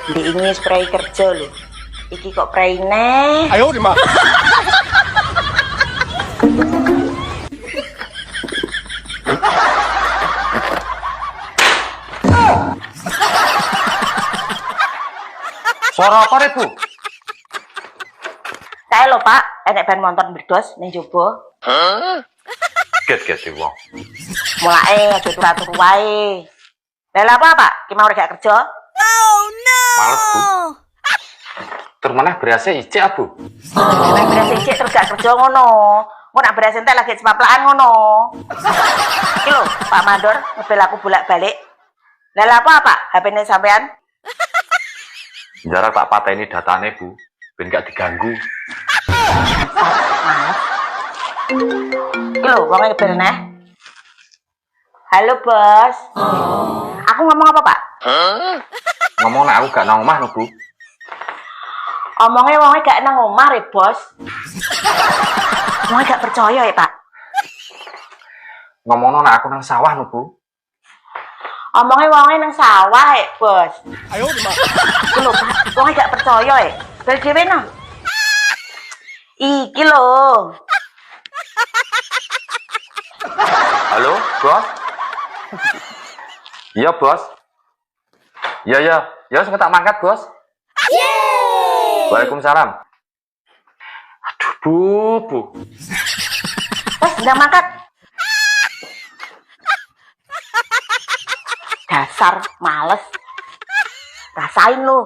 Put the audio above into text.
Ini spray kerja lho. Iki kok praine. Ayo di mah. Suara apa rek, Bu? Kae lho, Pak, enek ban motor berdos ning jaba. Get sih wong. Mulai aja turu-turu wae. Lah lha apa, Pak? Ki mau gak kerja? Males, Bu. Tur meneh berase icik, Bu. Nek beras icik terus gak kerja ngono. Engko nak beras entek lagi cepaplakan ngono. Iki lho, Pak Mandor ngebel aku bolak-balik. Lah lha apa, Pak? HP-ne sampean? Jarak tak pateni datane, Bu. Ben gak diganggu. Iki lho, wong ngebel neh. Halo, Bos. Aku ngomong apa, Pak? Ngomong nek aku gak nang omah lho, Bu. Omongnya wongnya gak nang omah ya, Bos. Wongnya gak percaya ya, Pak. Ngomong nek aku nang sawah lho, Bu. Omongnya wongnya nang sawah ya, Bos. Ayo di mah. Iki lho, Pak. Wongnya gak percaya ya. Bel dhewe no. Iki lho. Halo, Bos? Iya, Bos. Iya. Ya, sing tak mangkat, Bos. Waalaikumsalam. Aduh, Bu. Wes, ndak mangkat. Dasar males. Rasain lu.